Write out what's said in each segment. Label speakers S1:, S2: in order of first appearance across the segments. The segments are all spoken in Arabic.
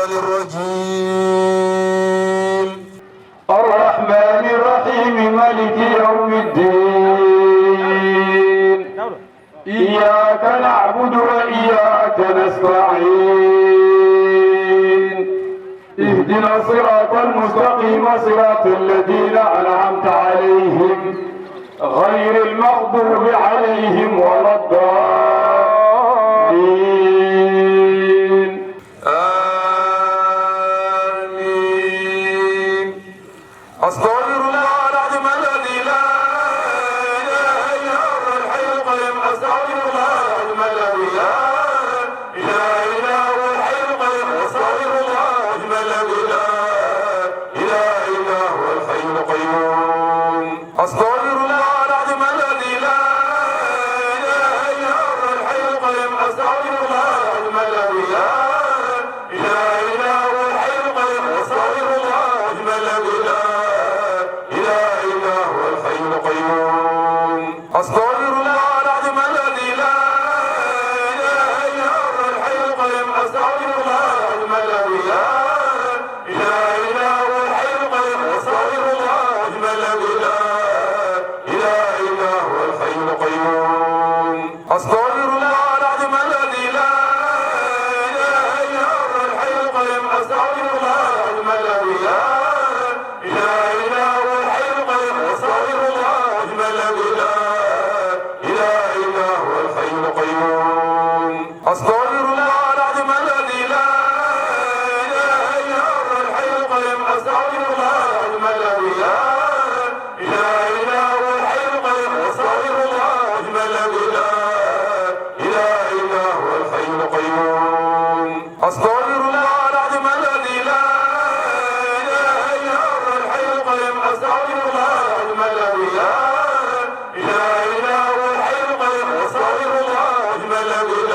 S1: الرجيم الرحمن الرحيم مالك يوم الدين إياك نعبد وإياك نستعين اهدنا الصراط المستقيم صراط الذين أنعمت عليهم غير المغضوب عليهم ولا الضالين آمين. أستغفر الله العظيم الذي لا إله إلا هو الحي القيوم. أستغفر الله العظيم الذي لا إله إلا هو الحي القيوم. أستغفر الله العظيم الذي لا إله إلا هو الحي القيوم. أستغفر الله العظيم الذي لا إله إلا هو الحي القيوم. أستغفر الله العظيم الذي لا إله إلا هو الحي القيوم. أستغفر الله العظيم الذي لا إله إلا هو الحي القيوم. أستغفر الله العظيم الذي لا إله إلا هو الحي القيوم. أستغفر الله العظيم الذي لا إله إلا هو الحي القيوم. أستغفر الله العظيم الذي لا إله إلا هو الحي القيوم. أستغفر الله العظيم الذي لا إله إلا هو الحي القيوم. أستغفر الله العظيم الذي لا إله إلا هو الحي القيوم. أستغفر الله العظيم الذي لا إله إلا هو الحي القيوم. أستغفر الله العظيم الذي لا إله إلا هو الحي القيوم. أستغفر الله العظيم الذي لا إله إلا هو الحي القيوم. أستغفر الله العظيم الذي لا إله إلا هو الحي القيوم. أستغفر الله العظيم الذي لا إله إلا هو الحي القيوم. أستغفر الله العظيم الذي لا إله إلا هو الحي القيوم. أستغفر الله العظيم الذي لا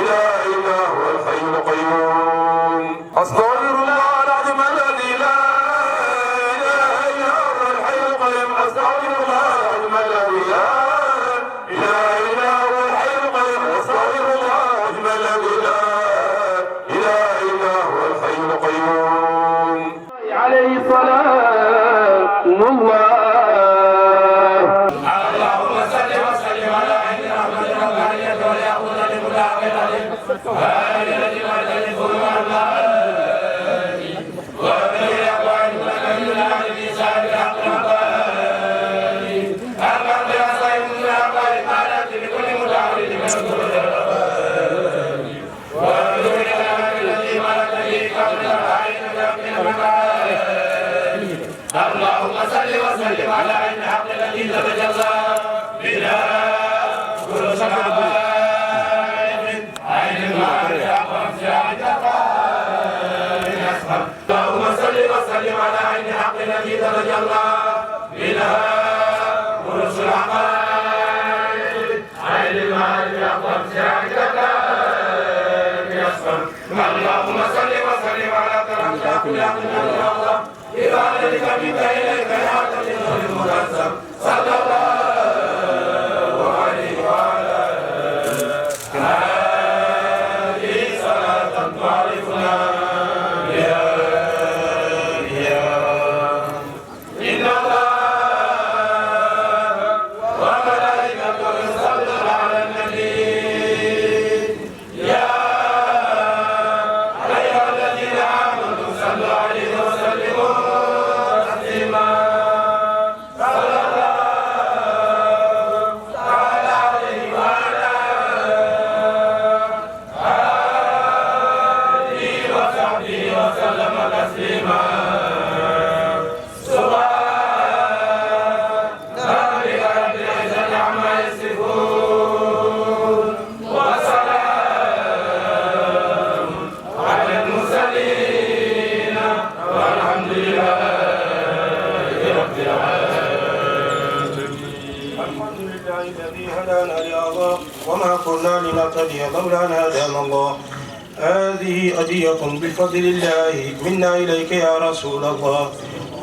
S1: إله إلا هو الحي القيوم. أستغفر الله العظيم الذي لا إله إلا هو الحي القيوم. أستغفر الله العظيم الذي لا إله إلا هو الحي القيوم. أستغفر الله العظيم الذي لا إله إلا هو الحي القيوم. عليه الصلاة الله.
S2: اللهم صل وسلم على عين رحمة ربانية وليأخذ لمتعبد وآل الذي وجد ظلم ومن يقوى لك من الأهل في سائر الحق الرباني أربع بأصائب من أقوال الحالات لكل متعبد من الظلم ومن الأمام الذي ملك به قبل العين من المكان. اللهم صل وسلم على عين الحق الذي تتجلى بنا كل شعائر عين المعارف أقوم شاهدك. اللهم صل وسلم على عين الحق الذي تتجلى بنا كل شعائر عين المعارف أقوم شاهدك. اللهم صل وسلم على كرامة كل عبد الله إبادتك منك إليك يا عبد المنزل صلى الله عليه وعلى آله صلاة تعرفنا بها إن الله وملائكته يصلون على النبي يا أيها الذين آمنوا صلوا عليه وسلموا تسليما. صلى الله تعالى عليه وعلى آله وصحبه وسلم تسليما. سبحان ربك رب العزة عما يصفون وسلام على المرسلين والحمد لله رب العالمين.
S3: الحمد لله الذي هدانا لهذا وما كنا لنهتدي لولا أن هدانا الله. هذه هدية بفضل الله منا إليك يا رسول الله.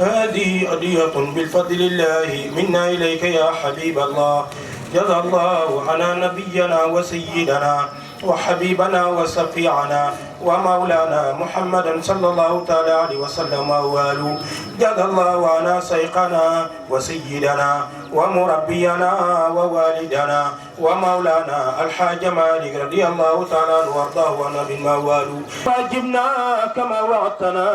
S3: هذه هدية بالفضل الله منا إليك يا حبيب الله. جزا الله عنا نبينا وسيدنا وحبيبنا وشفيعنا ومولانا محمدا صلى الله تعالى عليه وسلم وآله. جزا الله عنا شيخنا وسيدنا ومربينا ووالدنا ومولانا الحاج مالك رضي الله تعالى عنه وارضاه عنا بالموال. واجبنا كما وعدتنا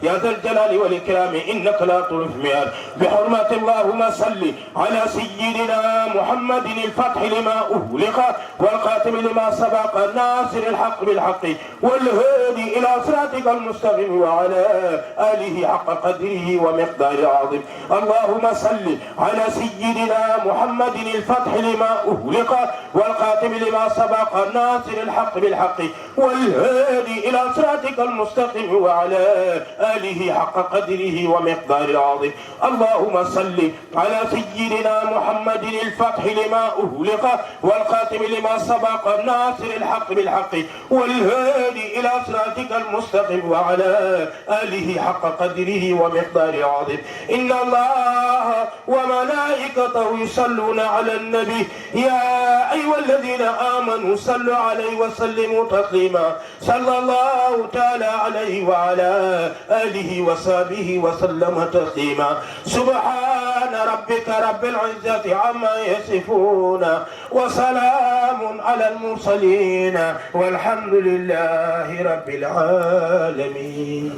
S3: يا ذا الجلال والإكرام إنك لا تخلف الميعاد. بحرمة اللهم صل على سيدنا محمد الفتح لما أغلق والخاتم لما سبق ناصر الحق بالحق والهادي إلى صراطك المستقيم وعلى آله حق قدره ومقداره العظيم. اللهم صل على سيدنا محمد الفتح لما أغلق والخاتم لما سبق ناصر الحق بالحق والهادي إلى صراطك المستقيم وعلى آله حق قدره ومقداره العظيم. اللهم صل على سيدنا محمد الفتح لما أغلق والخاتم لما سبق ناصر الحق بالحق والهادي إلى صراطك المستقيم وعلى آله حق قدره ومقداره العظيم. إن الله وملائكته يصلون على النبي يا أيها الذين آمنوا صلوا عليه وسلموا تسليما. صلى الله تعالى عليه وعلى آله وصحبه وسلم تسليما. سبحان ربك رب العزة عما يصفون وسلام على المرسلين والحمد لله رب العالمين.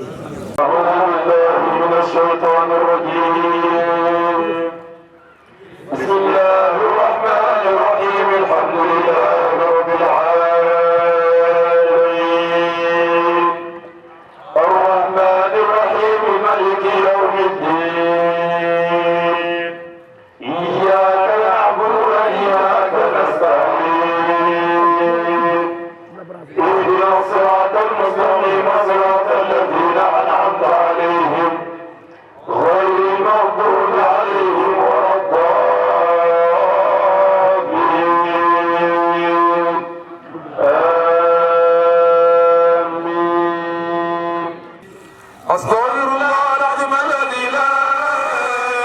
S1: أعوذ بالله من الشيطان الرجيم. بسم الله الرحمن الرحيم. الحمد لله رب العالمين الرحمن الرحيم مالك يوم الدين إياك نعبد وإياك نستعين اهدنا الصراط المستقيم صراط الذين أنعمت عليهم غير المغضوب عليهم ولا الضالين. آمين. أستغفر الله العظيم الذي لا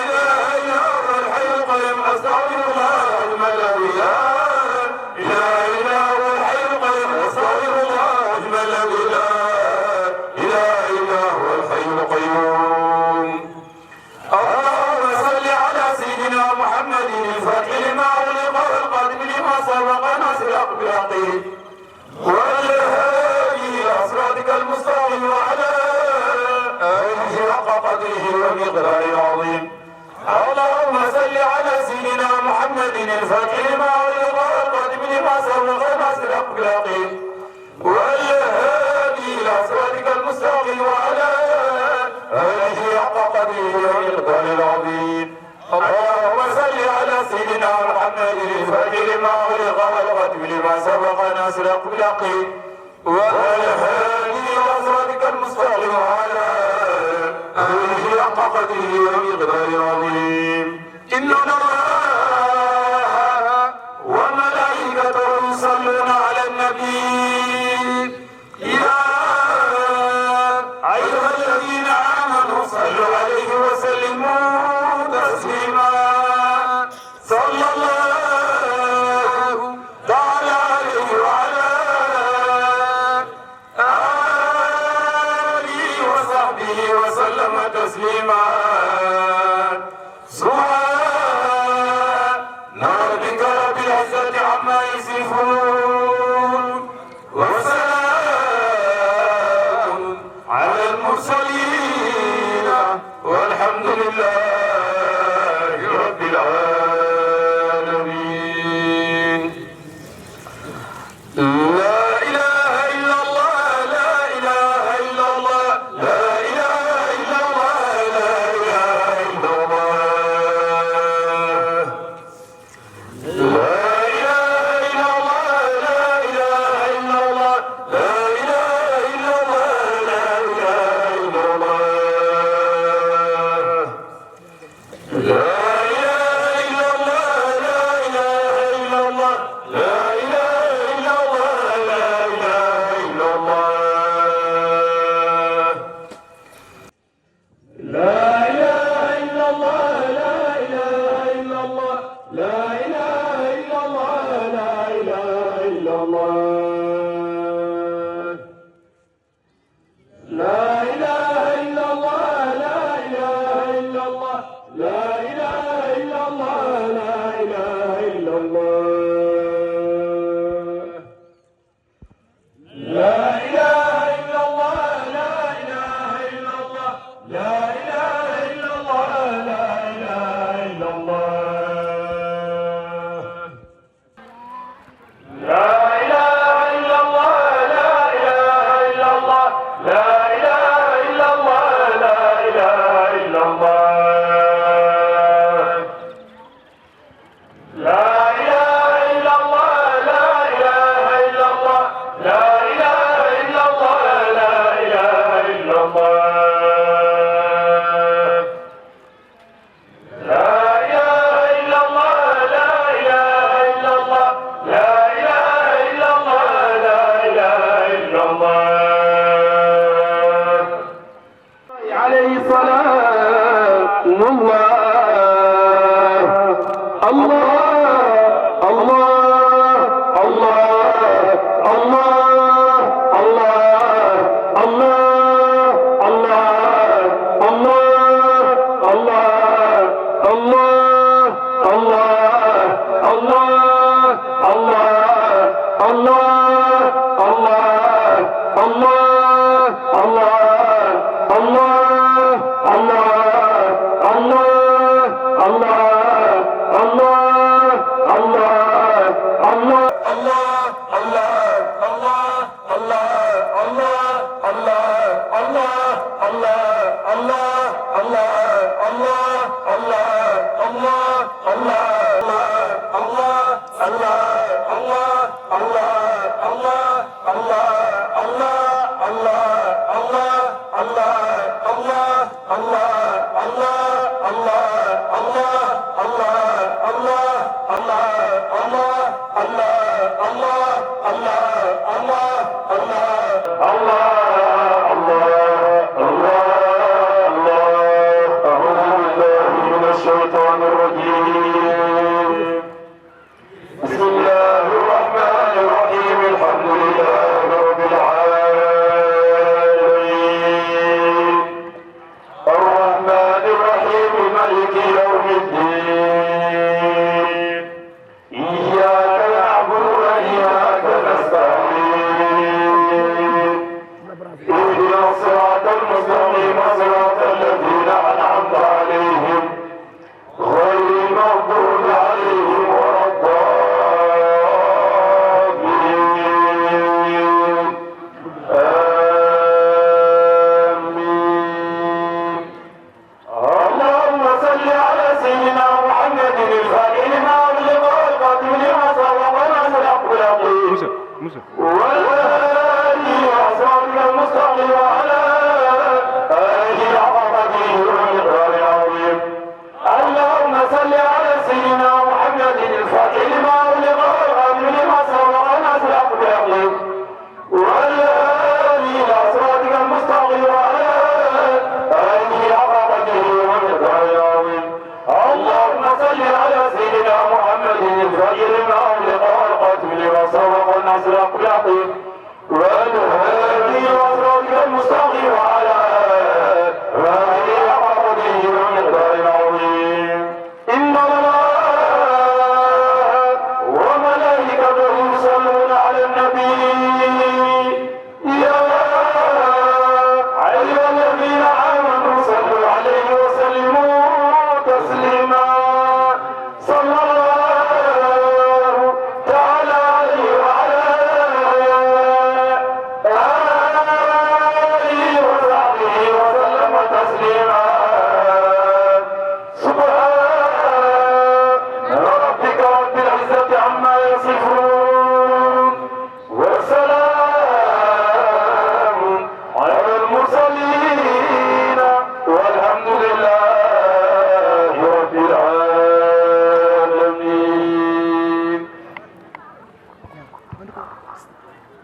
S1: إله إلا هو الحي القيوم. أستغفر الله العظيم الذي لا إله إلا هو الحي القيوم. أستغفر الله العظيم الذي لا إله إلا هو الحي القيوم. اللهم صل على سيدنا محمد الفتح لما أغلق والخاتم لما سبق ناصر الحق بالحق والهادي إلى صراطك المستقيم وعلى آله حق قدره ومقداره العظيم. اللهم صل على سيدنا محمد الفتح لما أغلق والخاتم لما سبق ناصر الحق بالحق والهادي إلى صراطك المستقيم وعلى آله حق قدره ومقداره العظيم. اللهم صل على سيدنا محمد الفتح لما أغلق والخاتم لما سبق ناصر الحق بالحق والهادي إلى صراطك المستقيم وعلى آله حق قدره ومقداره العظيم. إن الله وملائكته يصلون على النبي يا أيها الذين آمنوا صلوا عليه وسلموا تسليما. صلى الله تعالى عليه وعلى آله وصحبه وسلم تسليما. سبحان ربك رب العزة عما يصفون وسلام على المرسلين والحمد لله رب العالمين. لا إله إلا الله لا إله إلا الله لا إله إلا الله لا إله إلا الله لا إله إلا الله لا إله إلا الله لا إله إلا الله لا إله إلا الله لا إله إلا لا إله إلا الله لا إله إلا الله لا إله إلا الله لا إله إلا الله لا إله إلا الله لا إله إلا الله لا إله إلا الله لا إله إلا الله لا إله إلا الله لا إله إلا الله عليه صلاة الله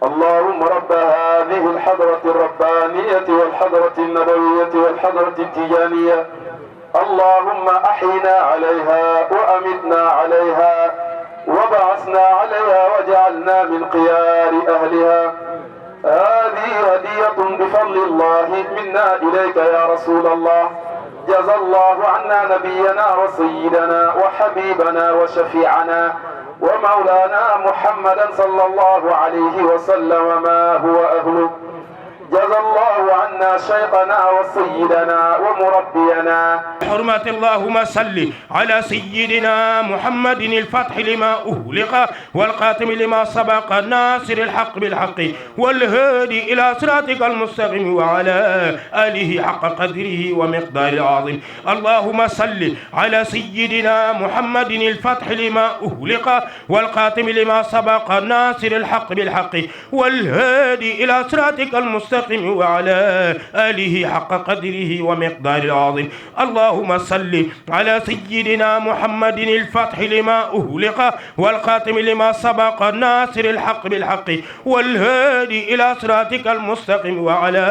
S4: اللهم رب هذه الحضرة الربانية والحضرة النبوية والحضرة التجانية، اللهم أحينا عليها وأمتنا عليها وبعثنا عليها وجعلنا من خيار أهلها. هذه هدية بفضل الله منا إليك يا رسول الله. جزى الله عنا نبينا وسيدنا وحبيبنا وشفيعنا ومولانا محمدا صلى الله عليه وسلم ما هو أهله. جزى الله عنا شيخنا وسيدنا ومربينا.
S3: حرمة اللهم صل على سيدنا محمد الفتح لما أغلق والقاتم لما سبق ناصر الحق بالحق والهادي إلى صراطك المستقيم وعلى آله حق قدره ومقدار العظيم. اللهم صل على سيدنا محمد الفتح لما أغلق والقاتم لما سبق ناصر الحق بالحق والهادي إلى صراطك المستقيم وعلى آله حق قدره ومقدار العظيم. اللهم صل على سيدنا محمد الفتح لما أغلق والقاتم لما سبق ناصر الحق بالحق والهادي إلى صراطك المستقيم وعلى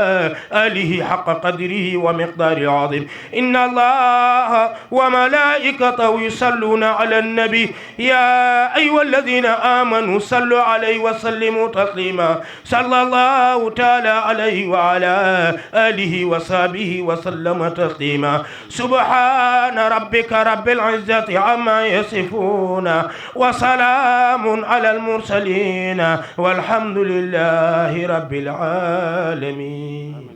S3: آله حق قدره ومقدار العظيم. إن الله وملائكته يصلون على النبي يا أيها الذين آمنوا صلوا عليه وسلموا تسليما. صلى الله تعالى عليه وعلى آله وصحبه وسلم تسليما. سبحان ربك رب العزة عما يصفون وسلام على المرسلين والحمد لله رب العالمين.